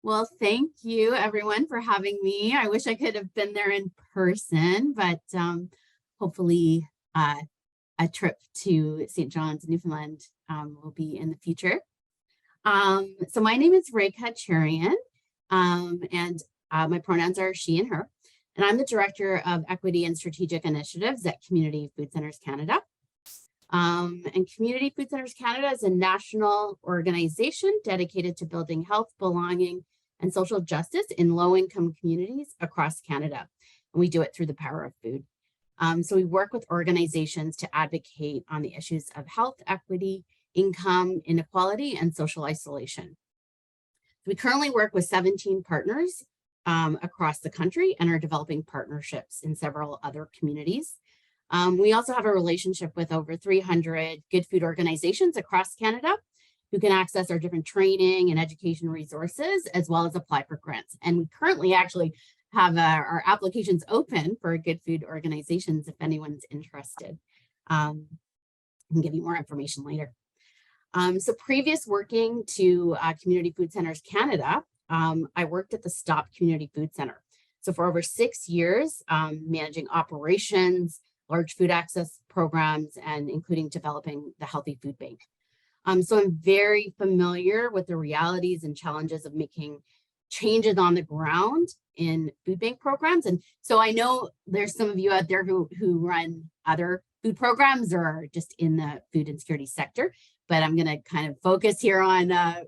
Well, thank you everyone for having me. I wish I could have been there in person, but hopefully a trip to St. John's, Newfoundland will be in the future. So my name is Rekha Cherian, and my pronouns are she and her, and I'm the Director of Equity and Strategic Initiatives at Community Food Centres Canada. And Community Food Centres Canada is a national organization dedicated to building health, belonging, and social justice in low-income communities across Canada. And we do it through the power of food. So we work with organizations to advocate on the issues of health, equity, income inequality, and social isolation. We currently work with 17 partners across the country and are developing partnerships in several other communities. We also have a relationship with over 300 good food organizations across Canada who can access our different training and education resources, as well as apply for grants. And we currently actually have our applications open for good food organizations if anyone's interested. I can give you more information later. So previous working to Community Food Centres Canada, I worked at the Stop Community Food Centre. So for over 6 years, managing operations, large food access programs, and including developing the Healthy Food Bank. So I'm very familiar with the realities and challenges of making changes on the ground in food bank programs. And so I know there's some of you out there who run other food programs or are just in the food insecurity sector, but I'm going to kind of focus here on a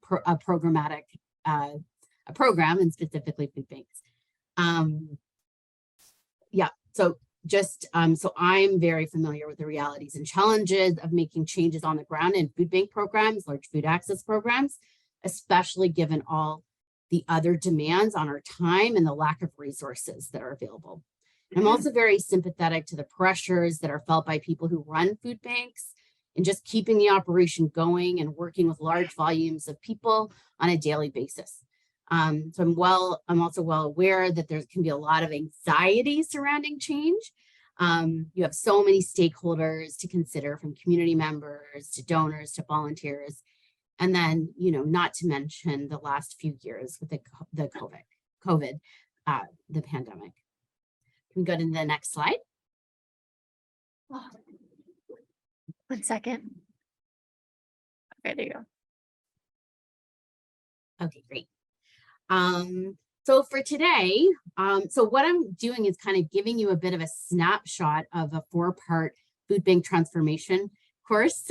programmatic a program, and specifically food banks. Yeah, so just so I'm very familiar with the realities and challenges of making changes on the ground in food bank programs, large food access programs, especially given all the other demands on our time and the lack of resources that are available. I'm also very sympathetic to the pressures that are felt by people who run food banks and just keeping the operation going and working with large volumes of people on a daily basis. So I'm also well aware that there can be a lot of anxiety surrounding change. You have so many stakeholders to consider, from community members to donors to volunteers. And then, not to mention the last few years with the COVID, the pandemic. Can we go to the next slide? Oh, 1 second. Okay, there you go. Okay, great. So for today, so what I'm doing is kind of giving you a bit of a snapshot of a 4-part food bank transformation course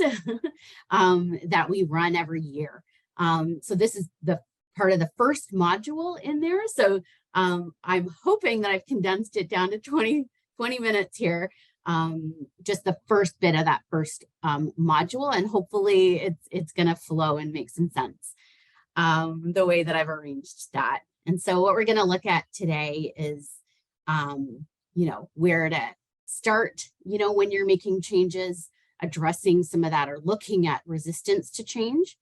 that we run every year. So this is the part of the first module in there. So I'm hoping that I've condensed it down to 20 minutes here, just the first bit of that first module, and hopefully it's going to flow and make some sense the way that I've arranged that. And so what we're going to look at today is, where to start, when you're making changes, addressing some of that, or looking at resistance to change,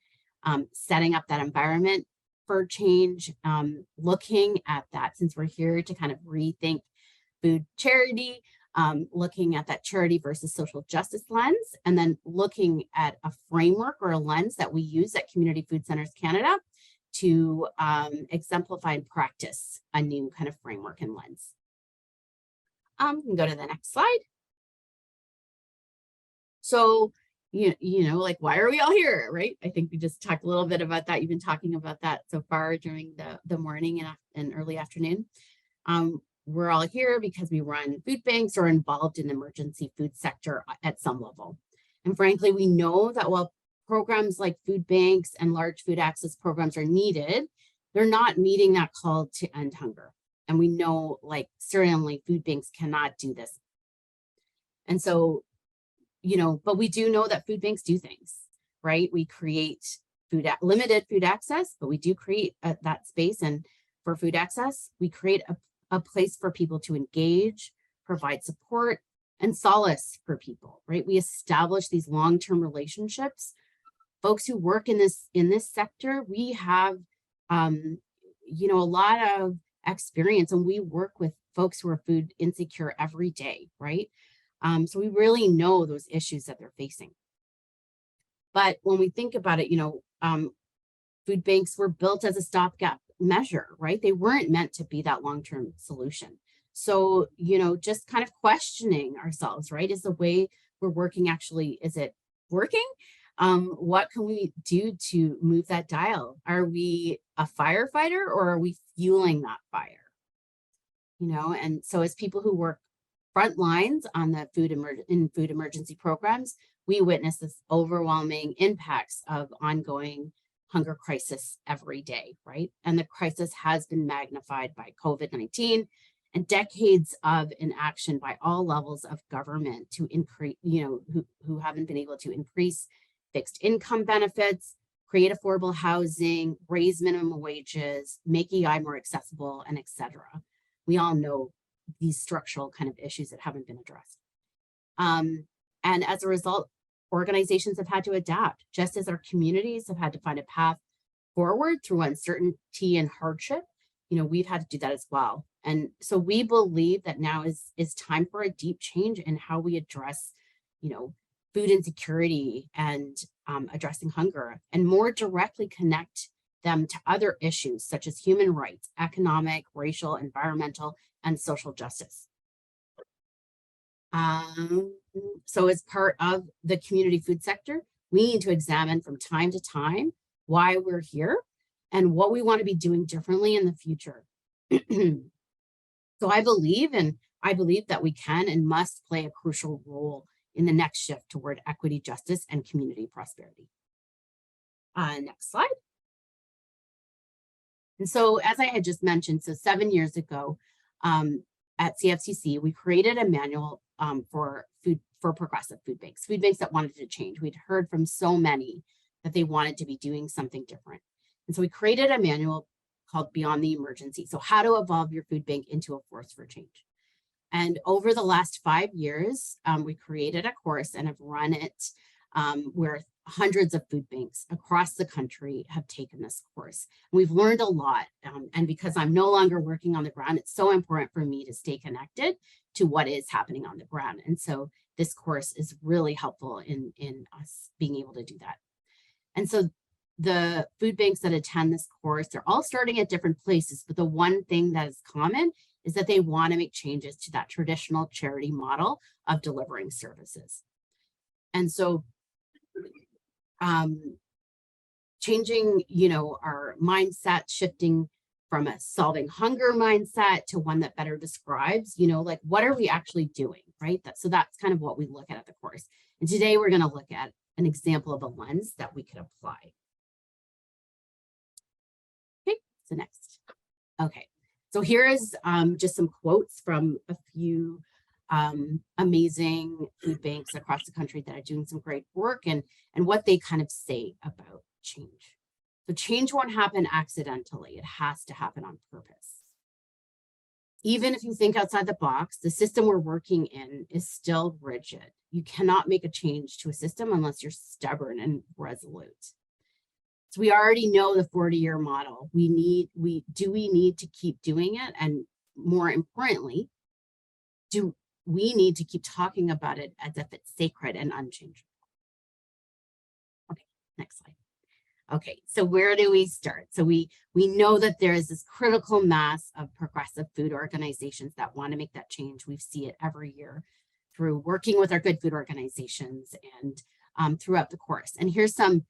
setting up that environment for change, looking at that, since we're here to kind of rethink food charity, looking at that charity versus social justice lens, and then looking at a framework or a lens that we use at Community Food Centres Canada to exemplify and practice a new kind of framework and lens. We can go to the next slide. So, like, why are we all here, right? I think we just talked a little bit about that. You've been talking about that so far during the morning and early afternoon. We're all here because we run food banks or involved in the emergency food sector at some level. And frankly, we know that while programs like food banks and large food access programs are needed, they're not meeting that call to end hunger. And we know, like, certainly food banks cannot do this. And so, but we do know that food banks do things, right? We create limited food access, but we do create that space. And for food access, we create a place for people to engage, provide support, and solace for people, right? We establish these long-term relationships. Folks who work in this sector, we have, a lot of experience, and we work with folks who are food insecure every day, right? So we really know those issues that they're facing. But when we think about it, Food banks were built as a stopgap measure, right? They weren't meant to be that long-term solution. So, just kind of questioning ourselves, right? Is the way we're working actually, is it working? What can we do to move that dial? Are we a firefighter or are we fueling that fire? And so as people who work front lines on the food emergency programs, we witness this overwhelming impacts of ongoing hunger crisis every day, right? And the crisis has been magnified by COVID-19 and decades of inaction by all levels of government to increase, who haven't been able to increase fixed income benefits, create affordable housing, raise minimum wages, make EI more accessible, and et cetera. We all know these structural kind of issues that haven't been addressed. And as a result, organizations have had to adapt, just as our communities have had to find a path forward through uncertainty and hardship. We've had to do that as well. And so we believe that now is time for a deep change in how we address, food insecurity and addressing hunger, and more directly connect them to other issues such as human rights, economic, racial, environmental, and social justice. So as part of the community food sector, we need to examine from time to time why we're here and what we want to be doing differently in the future. So I believe that we can and must play a crucial role in the next shift toward equity, justice, and community prosperity. Next slide. And so, as I had just mentioned, so 7 years ago at CFCC, we created a manual for progressive food banks that wanted to change. We'd heard from so many that they wanted to be doing something different. And so we created a manual called Beyond the Emergency. So how to evolve your food bank into a force for change. And over the last 5 years, we created a course and have run it where hundreds of food banks across the country have taken this course. We've learned a lot. And because I'm no longer working on the ground, it's so important for me to stay connected to what is happening on the ground. And so this course is really helpful in us being able to do that. And so the food banks that attend this course, they're all starting at different places, but the one thing that is common is that they want to make changes to that traditional charity model of delivering services. And so changing, our mindset, shifting from a solving hunger mindset to one that better describes, like what are we actually doing, right? So that's kind of what we look at the course. And today we're going to look at an example of a lens that we could apply. Okay, so next. Okay, so here is just some quotes from a few amazing food banks across the country that are doing some great work and what they kind of say about change. So change won't happen accidentally. It has to happen on purpose. Even if you think outside the box, the system we're working in is still rigid. You cannot make a change to a system unless you're stubborn and resolute. So we already know the 40-year model. We need to keep doing it? And more importantly, do we need to keep talking about it as if it's sacred and unchangeable? Okay, next slide. Okay, so where do we start? So we know that there is this critical mass of progressive food organizations that want to make that change. We see it every year through working with our good food organizations and throughout the course. And here's some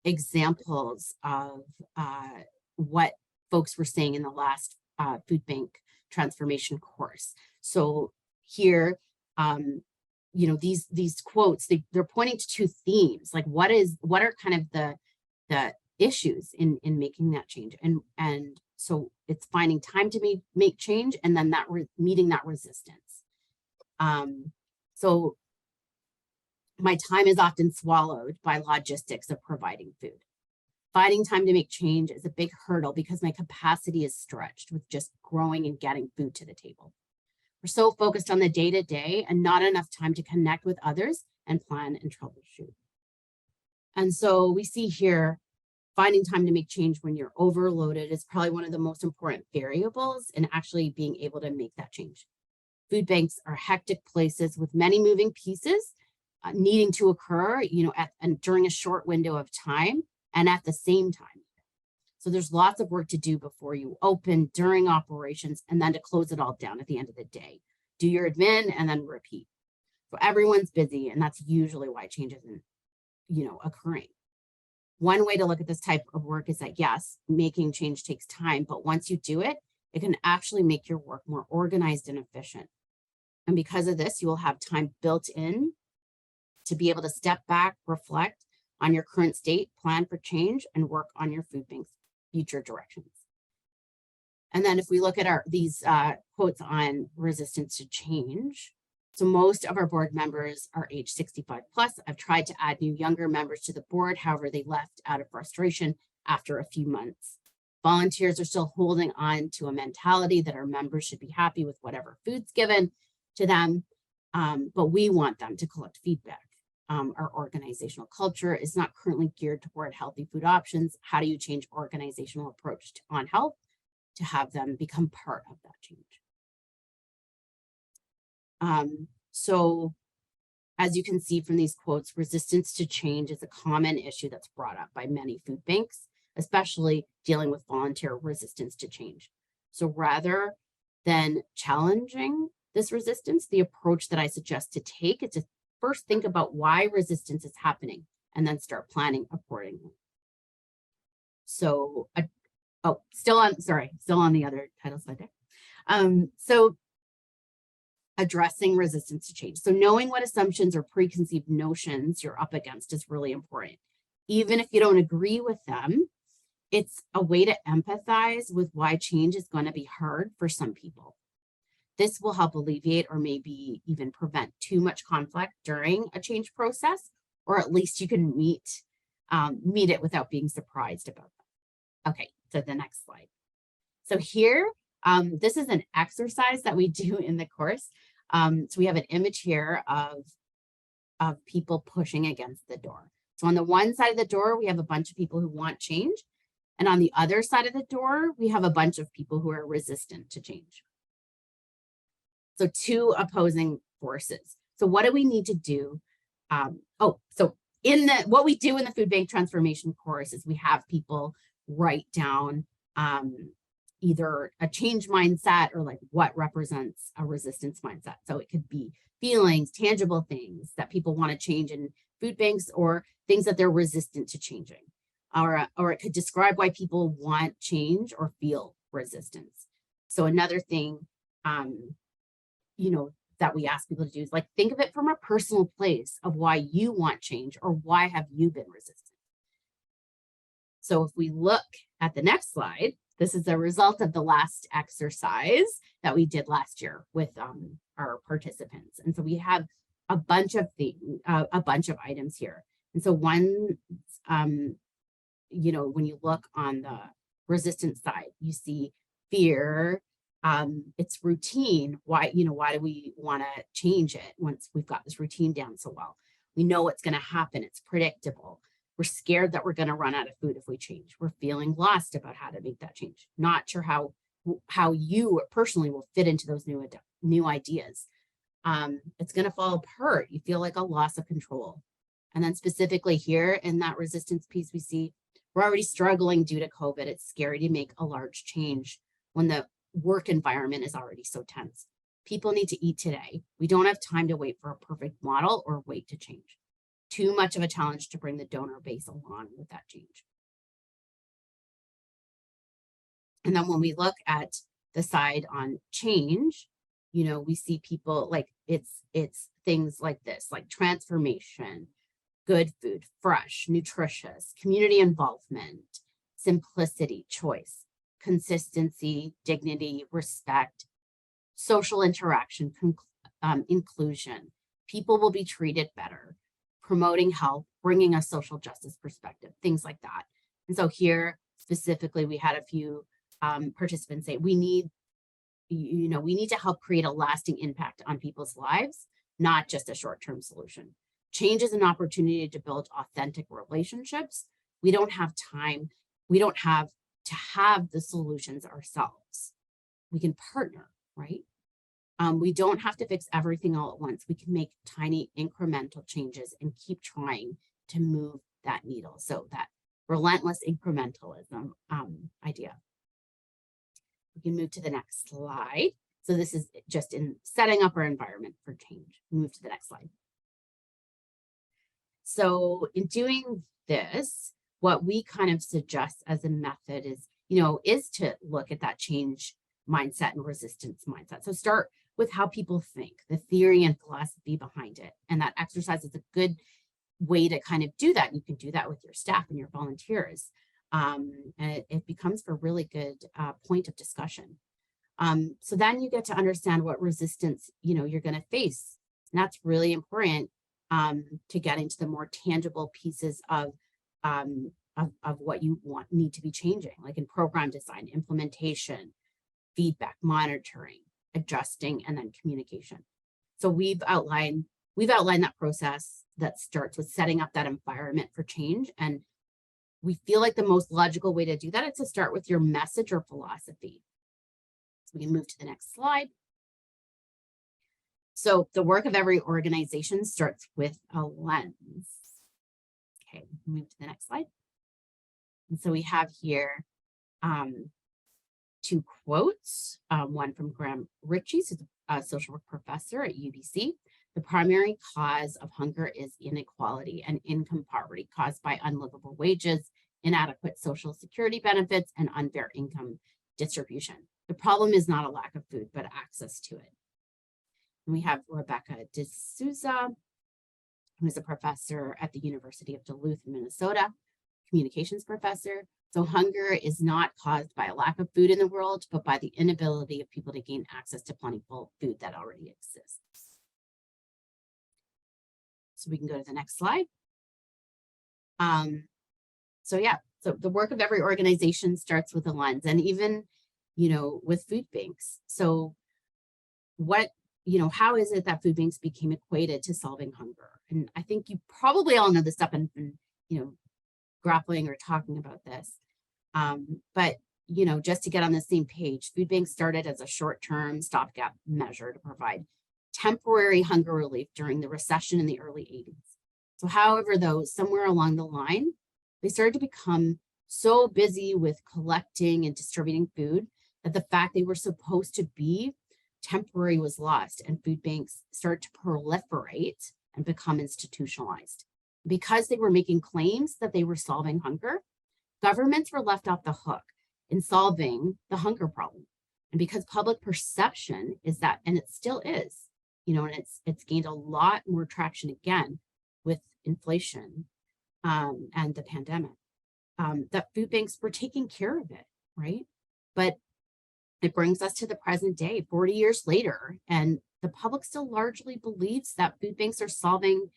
examples of what folks were saying in the last food bank transformation course. So here, these quotes, they're pointing to two themes, like what are kind of the issues in making that change, and so it's finding time to make change, and then that meeting that resistance. So my time is often swallowed by logistics of providing food. Finding time to make change is a big hurdle because my capacity is stretched with just growing and getting food to the table. We're so focused on the day-to-day and not enough time to connect with others and plan and troubleshoot. And so we see here, finding time to make change when you're overloaded is probably one of the most important variables in actually being able to make that change. Food banks are hectic places with many moving pieces needing to occur, and during a short window of time. and at the same time. So there's lots of work to do before you open, during operations, and then to close it all down at the end of the day. Do your admin and then repeat. So everyone's busy, and that's usually why change isn't, occurring. One way to look at this type of work is that, yes, making change takes time, but once you do it, it can actually make your work more organized and efficient. And because of this, you will have time built in to be able to step back, reflect on your current state, plan for change, and work on your food bank's future directions. And then if we look at these quotes on resistance to change, so most of our board members are age 65 plus. I've tried to add new younger members to the board. However, they left out of frustration after a few months. Volunteers are still holding on to a mentality that our members should be happy with whatever food's given to them, but we want them to collect feedback. Our organizational culture is not currently geared toward healthy food options. How do you change organizational approach on health to have them become part of that change? So as you can see from these quotes, resistance to change is a common issue that's brought up by many food banks, especially dealing with volunteer resistance to change. So rather than challenging this resistance, the approach that I suggest to take is to first think about why resistance is happening and then start planning accordingly. So, still on the other title slide there. So addressing resistance to change. So knowing what assumptions or preconceived notions you're up against is really important. Even if you don't agree with them, it's a way to empathize with why change is going to be hard for some people. This will help alleviate or maybe even prevent too much conflict during a change process, or at least you can meet it without being surprised about them. Okay, so the next slide. So here, this is an exercise that we do in the course. So we have an image here of people pushing against the door. So on the one side of the door, we have a bunch of people who want change. And on the other side of the door, we have a bunch of people who are resistant to change. So two opposing forces. So what do we need to do? What we do in the food bank transformation course is we have people write down either a change mindset or like what represents a resistance mindset. So it could be feelings, tangible things that people want to change in food banks or things that they're resistant to changing. Or it could describe why people want change or feel resistance. So another thing, that we ask people to do is like, think of it from a personal place of why you want change or why have you been resistant. So if we look at the next slide, this is a result of the last exercise that we did last year with our participants. And so we have a bunch of items here. And so one, when you look on the resistance side, you see fear. It's routine. Why do we want to change it once we've got this routine down so well? We know what's going to happen. It's predictable. We're scared that we're going to run out of food if we change. We're feeling lost about how to make that change. Not sure how you personally will fit into those new ideas. It's going to fall apart. You feel like a loss of control. And then specifically here in that resistance piece, we see we're already struggling due to COVID. It's scary to make a large change when the work environment is already so tense. People need to eat today. We don't have time to wait for a perfect model or wait to change. Too much of a challenge to bring the donor base along with that change. And then when we look at the side on change, we see people like it's things like this, like transformation, good food, fresh, nutritious, community involvement, simplicity, choice, consistency, dignity, respect, social interaction, inclusion. People will be treated better, promoting health, bringing a social justice perspective, things like that. And so here specifically, we had a few participants say, we need to help create a lasting impact on people's lives, not just a short-term solution. Change is an opportunity to build authentic relationships. We don't have time. We don't have to have the solutions ourselves. We can partner, right? We don't have to fix everything all at once. We can make tiny incremental changes and keep trying to move that needle. So that relentless incrementalism idea. We can move to the next slide. So this is just in setting up our environment for change. Move to the next slide. So in doing this, what we kind of suggest as a method is, is to look at that change mindset and resistance mindset. So start with how people think, the theory and philosophy behind it. And that exercise is a good way to kind of do that. You can do that with your staff and your volunteers. And it becomes a really good point of discussion. So then you get to understand what resistance, you're going to face. And that's really important to get into the more tangible pieces of what you need to be changing, like in program design, implementation, feedback, monitoring, adjusting, and then communication. So we've outlined that process that starts with setting up that environment for change. And we feel like the most logical way to do that is to start with your message or philosophy. So we can move to the next slide. So the work of every organization starts with a lens. Okay, move to the next slide. And so we have here two quotes, one from Graham Ritchie, who's a social work professor at UBC. The primary cause of hunger is inequality and income poverty caused by unlivable wages, inadequate social security benefits, and unfair income distribution. The problem is not a lack of food, but access to it. And we have Rebecca D'Souza, who is a professor at the University of Duluth, Minnesota, communications professor. So hunger is not caused by a lack of food in the world, but by the inability of people to gain access to plentiful food that already exists. So we can go to the next slide. So the work of every organization starts with a lens, and even, with food banks. So how is it that food banks became equated to solving hunger? And I think you probably all know this stuff and grappling or talking about this. But just to get on the same page, food banks started as a short-term stopgap measure to provide temporary hunger relief during the recession in the early 80s. So however, though, somewhere along the line, they started to become so busy with collecting and distributing food that the fact they were supposed to be temporary was lost, and food banks started to proliferate and become institutionalized. Because they were making claims that they were solving hunger, governments were left off the hook in solving the hunger problem. And because public perception is that, and it still is, and it's gained a lot more traction again with inflation and the pandemic, that food banks were taking care of it, right? But it brings us to the present day, 40 years later, and the public still largely believes that food banks are solving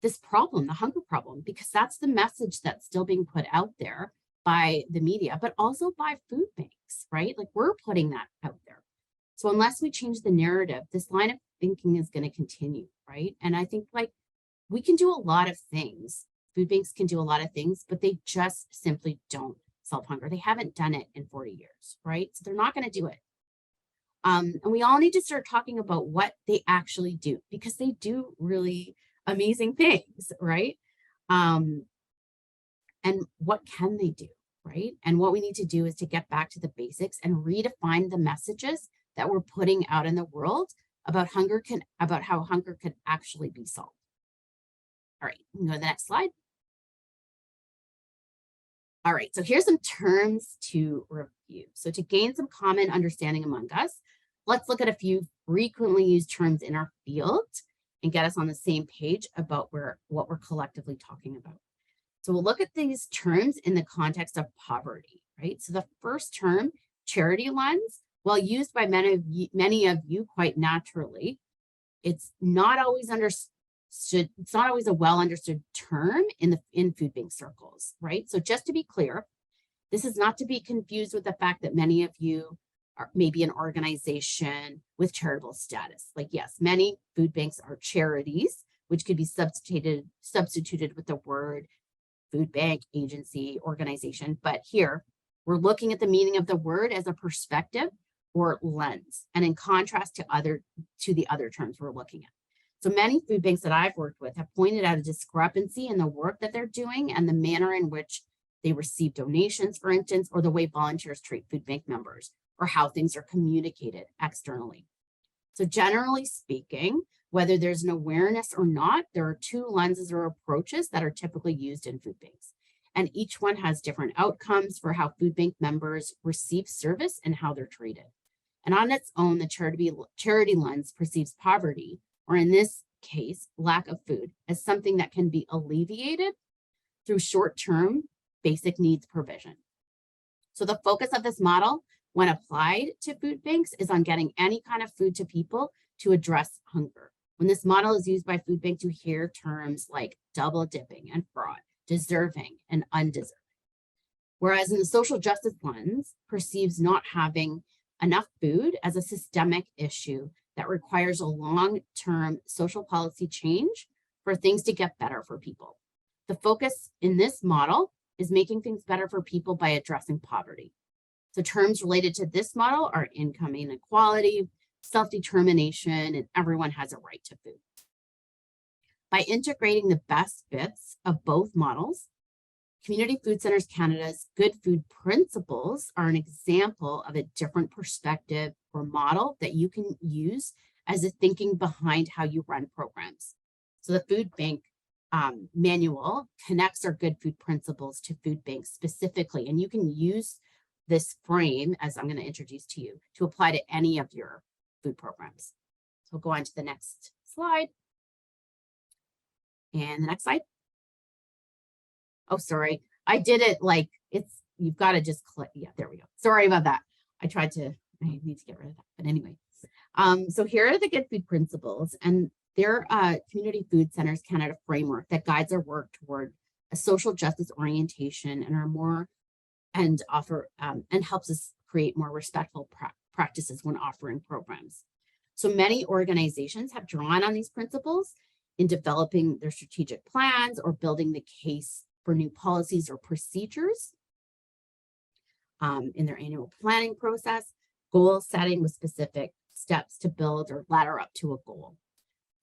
this problem, the hunger problem, because that's the message that's still being put out there by the media, but also by food banks, right? Like we're putting that out there. So unless we change the narrative, this line of thinking is going to continue, right? And I think we can do a lot of things. Food banks can do a lot of things, but they just simply don't solve hunger. They haven't done it in 40 years, right? So they're not going to do it. And we all need to start talking about what they actually do, because they do really amazing things, right? And what can they do, right? And what we need to do is to get back to the basics and redefine the messages that we're putting out in the world about how hunger could actually be solved. All right, we can go to the next slide. All right, so here's some terms to review. So to gain some common understanding among us, let's look at a few frequently used terms in our field and get us on the same page about what we're collectively talking about. So we'll look at these terms in the context of poverty, right? So the first term, charity lens, while used by many of you quite naturally, it's not always understood. It's not always a well understood term in food bank circles, right? So just to be clear, this is not to be confused with the fact that many of you are maybe an organization with charitable status. Like, yes, many food banks are charities, which could be substituted with the word food bank, agency, organization. But here, we're looking at the meaning of the word as a perspective or lens, and in contrast to the other terms we're looking at. So many food banks that I've worked with have pointed out a discrepancy in the work that they're doing and the manner in which they receive donations, for instance, or the way volunteers treat food bank members, or how things are communicated externally. So generally speaking, whether there's an awareness or not, there are two lenses or approaches that are typically used in food banks. And each one has different outcomes for how food bank members receive service and how they're treated. And on its own, the charity lens perceives poverty, or in this case, lack of food, as something that can be alleviated through short-term basic needs provision. So the focus of this model, when applied to food banks, is on getting any kind of food to people to address hunger. When this model is used by food banks, you hear terms like double dipping and fraud, deserving and undeserving. Whereas in the social justice lens, perceives not having enough food as a systemic issue that requires a long-term social policy change for things to get better for people. The focus in this model is making things better for people by addressing poverty. So terms related to this model are income inequality, self-determination, and everyone has a right to food. By integrating the best bits of both models, Community Food Centers Canada's Good Food Principles are an example of a different perspective or model that you can use as a thinking behind how you run programs. So the food bank manual connects our Good Food Principles to food banks specifically, and you can use this frame, as I'm going to introduce to you, to apply to any of your food programs. So we'll go on to the next slide. And the next slide. Oh, sorry. I did it like you've got to just click. Yeah, there we go. Sorry about that. I need to get rid of that. But anyway, so here are the Good Food Principles, and they're Community Food Centers Canada framework that guides our work toward a social justice orientation and helps us create more respectful practices when offering programs. So many organizations have drawn on these principles in developing their strategic plans or building the case for new policies or procedures in their annual planning process, goal setting with specific steps to build or ladder up to a goal.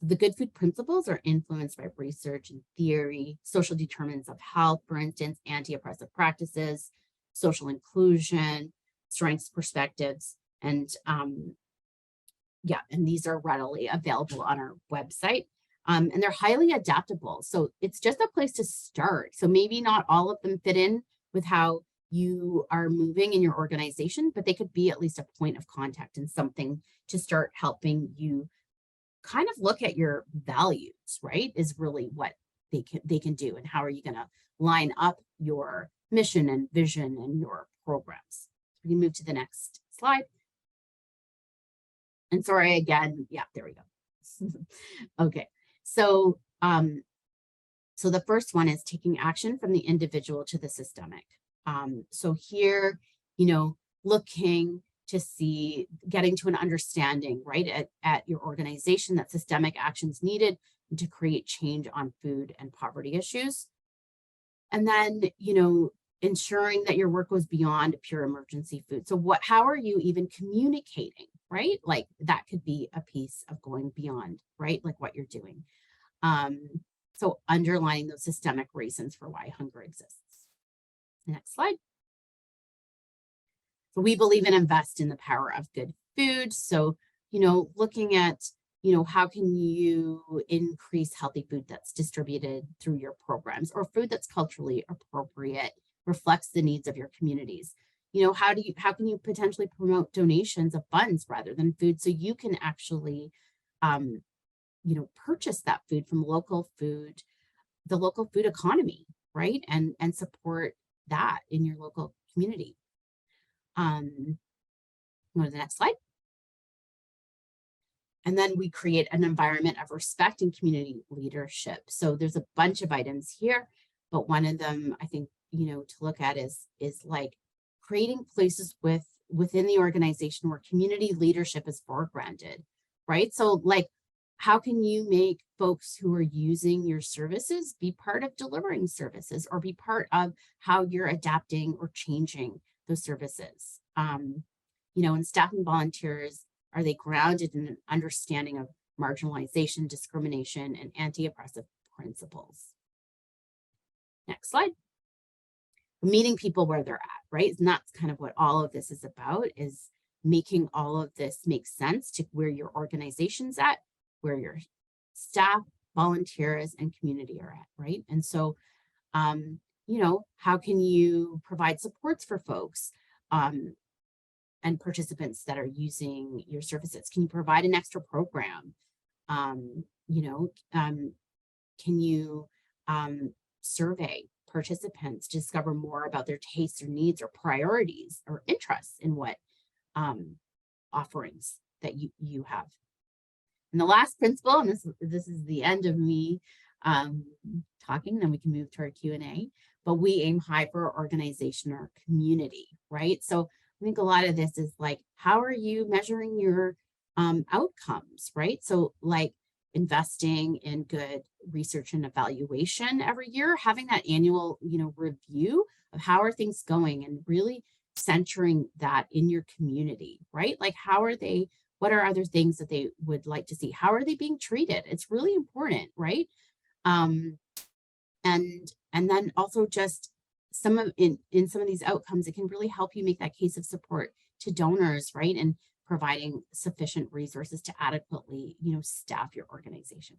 The Good Food Principles are influenced by research and theory, social determinants of health, for instance, anti-oppressive practices, social inclusion, strengths perspectives, and and these are readily available on our website. And they're highly adaptable. So it's just a place to start. So maybe not all of them fit in with how you are moving in your organization, but they could be at least a point of contact and something to start helping you kind of look at your values, right? Is really what they can do, and how are you going to line up your mission and vision and your programs. We can move to the next slide. And sorry again, yeah, there we go. Okay. So, so the first one is taking action from the individual to the systemic. So here, looking to see, getting to an understanding, right, at your organization that systemic actions needed to create change on food and poverty issues. And then, ensuring that your work goes beyond pure emergency food. So how are you even communicating, right? Like that could be a piece of going beyond, right? Like what you're doing. So underlining those systemic reasons for why hunger exists. Next slide. So we believe and invest in the power of good food. So, looking at, how can you increase healthy food that's distributed through your programs, or food that's culturally appropriate, reflects the needs of your communities. How can you potentially promote donations of funds rather than food, so you can actually purchase that food from the local food economy, right? And support that in your local community. Go to the next slide. And then we create an environment of respect and community leadership. So there's a bunch of items here, but one of them I think, to look at is like creating places within the organization where community leadership is foregrounded, right? So like, how can you make folks who are using your services be part of delivering services, or be part of how you're adapting or changing those services? And staff and volunteers, are they grounded in an understanding of marginalization, discrimination, and anti-oppressive principles? Next slide. meeting people where they're at, right? And that's kind of what all of this is about, is making all of this make sense to where your organization's at, where your staff, volunteers, and community are at, right? And so, how can you provide supports for folks and participants that are using your services? Can you provide an extra program? Can you survey participants to discover more about their tastes or needs or priorities or interests in what offerings that you have? And the last principle, and this is the end of me talking, then we can move to our Q&A, but we aim high for our organization or community, right? So I think a lot of this is like, how are you measuring your outcomes, right? So like investing in good research and evaluation every year, having that annual, review of how are things going, and really centering that in your community, right? Like, what are other things that they would like to see? How are they being treated? It's really important, right? And then also just in some of these outcomes, it can really help you make that case of support to donors, right? And providing sufficient resources to adequately, staff your organization.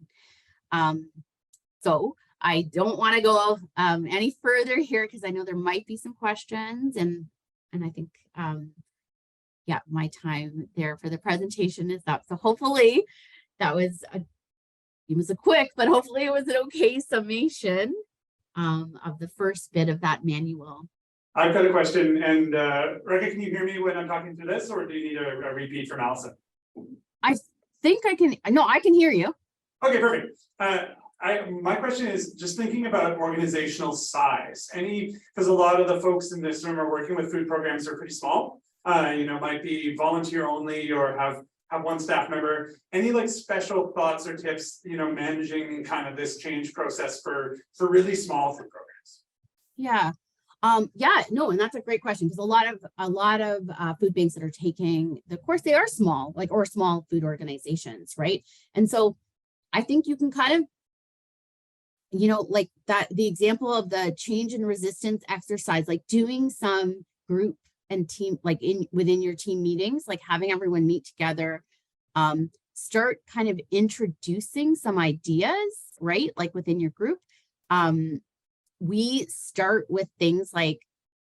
So I don't want to go any further here, because I know there might be some questions, and I think, my time there for the presentation is up. So hopefully that was a quick, but hopefully it was an okay summation of the first bit of that manual. I've got a question, and Rekha, can you hear me when I'm talking through this, or do you need a repeat from Allison? I think I can. No, I can hear you. Okay, perfect. My question is just thinking about organizational size. Because a lot of the folks in this room are working with food programs that are pretty small. Might be volunteer only or have one staff member. Any like special thoughts or tips, managing kind of this change process for really small food programs? Yeah. No, and that's a great question, because a lot of food banks that are taking the course, they are small, or small food organizations, right? And so I think you can kind of, like that, the example of the change and resistance exercise, like doing some group and team, like within your team meetings, like having everyone meet together, start kind of introducing some ideas, right? Like within your group. We start with things like,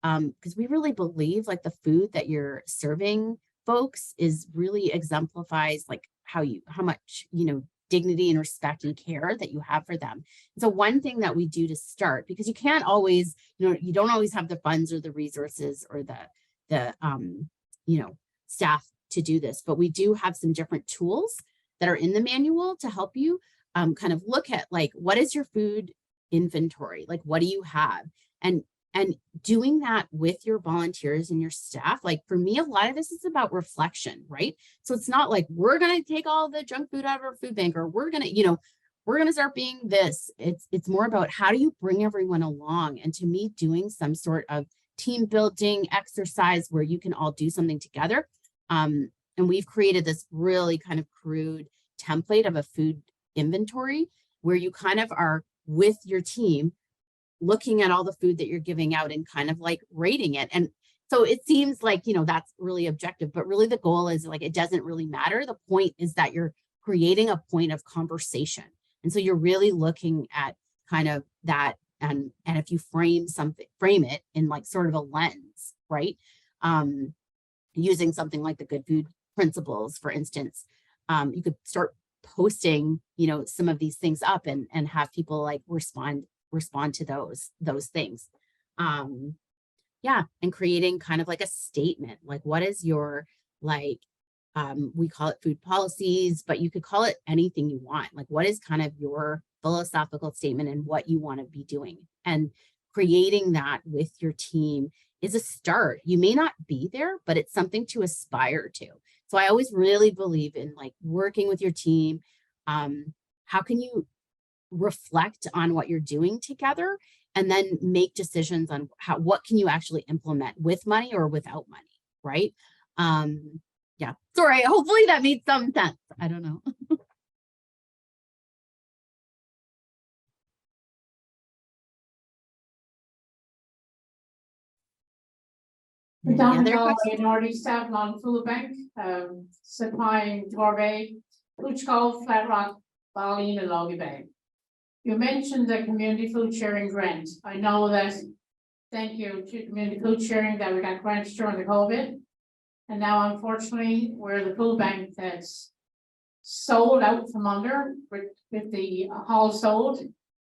because we really believe like the food that you're serving folks is really exemplifies like how much, dignity and respect and care that you have for them. And so one thing that we do to start, because you can't always, you don't always have the funds or the resources or the staff to do this, but we do have some different tools that are in the manual to help you kind of look at like, what is your food inventory? Like, what do you have? And doing that with your volunteers and your staff, like for me, a lot of this is about reflection, right? So it's not like we're going to take all the junk food out of our food bank, or we're going to start being this. It's more about how do you bring everyone along? And to me, doing some sort of team building exercise where you can all do something together. And we've created this really kind of crude template of a food inventory where you kind of are with your team looking at all the food that you're giving out and kind of like rating it. And so it seems like, that's really objective, but really the goal is like, it doesn't really matter. The point is that you're creating a point of conversation. And so you're really looking at kind of that. And if you frame it in like sort of a lens, right? Using something like the good food principles, for instance, you could start posting, some of these things up and have people like respond to those things. And creating kind of like a statement, like what is your, like, we call it food policies, but you could call it anything you want. Like, what is kind of your philosophical statement and what you want to be doing? And creating that with your team is a start. You may not be there, but it's something to aspire to. So I always really believe in like working with your team. How can you reflect on what you're doing together and then make decisions on what can you actually implement with money or without money, right? Sorry, hopefully that made some sense. I don't know. other Donegal questions? Northeast Avalon Food Bank, supplying Torbay, Puchco, Flat Rock, Valley and Logie Bay. You mentioned the community food sharing grant. I know that, thank you to community food sharing that we got grants during the COVID. And now unfortunately, we're the food bank that's sold out from under with the hall sold.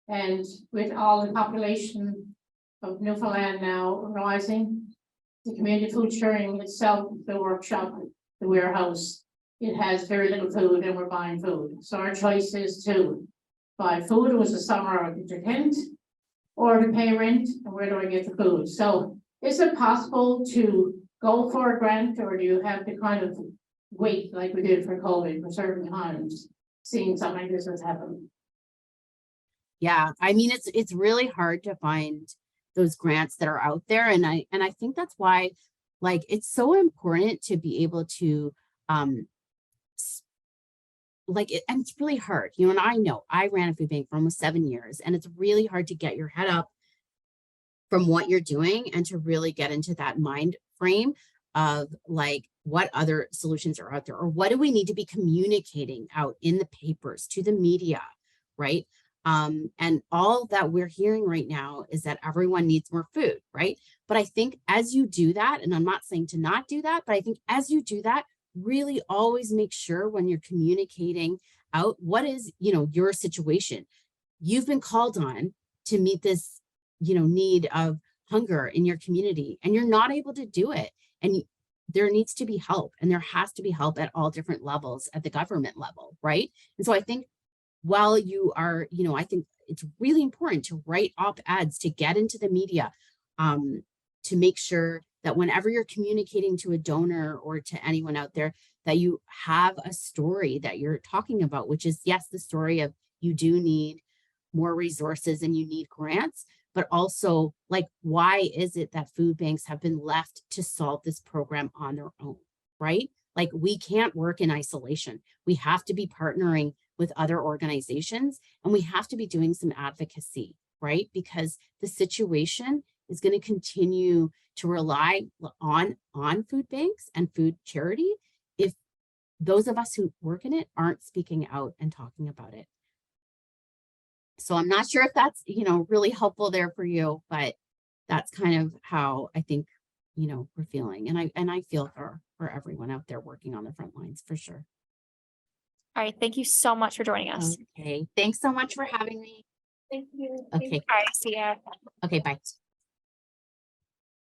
And with all the population of Newfoundland now rising, the community food sharing itself, the workshop, the warehouse, it has very little food and we're buying food. So our choice is to buy food. It was the summer of the tent or to pay rent, and where do I get the food? So is it possible to go for a grant, or do you have to kind of wait like we did for COVID for certain times, seeing something like this has happened? Yeah, I mean, it's really hard to find those grants that are out there. And I think that's why, like, it's so important to be able to, and it's really hard, you know, and I know I ran a food bank for almost 7 years, and it's really hard to get your head up from what you're doing and to really get into that mind frame of like what other solutions are out there, or what do we need to be communicating out in the papers to the media, right? And all that we're hearing right now is that everyone needs more food, right? But I think as you do that, and I'm not saying to not do that, but I think as you do that, really always make sure when you're communicating out what is, you know, your situation. You've been called on to meet this, you know, need of hunger in your community, and you're not able to do it. And there needs to be help, and there has to be help at all different levels at the government level, right? And so I think while you are, you know, I think it's really important to write op-eds, to get into the media, to make sure that whenever you're communicating to a donor or to anyone out there, that you have a story that you're talking about, which is, yes, the story of you do need more resources and you need grants, but also like, why is it that food banks have been left to solve this program on their own, right? Like, we can't work in isolation. We have to be partnering with other organizations, and we have to be doing some advocacy, right? Because the situation is going to continue to rely on food banks and food charity if those of us who work in it aren't speaking out and talking about it. So I'm not sure if that's, you know, really helpful there for you, but that's kind of how I think, you know, we're feeling. And I feel for everyone out there working on the front lines for sure. All right. Thank you so much for joining us. Okay. Thanks so much for having me. Thank you. Okay. All right. See ya. Okay. Bye.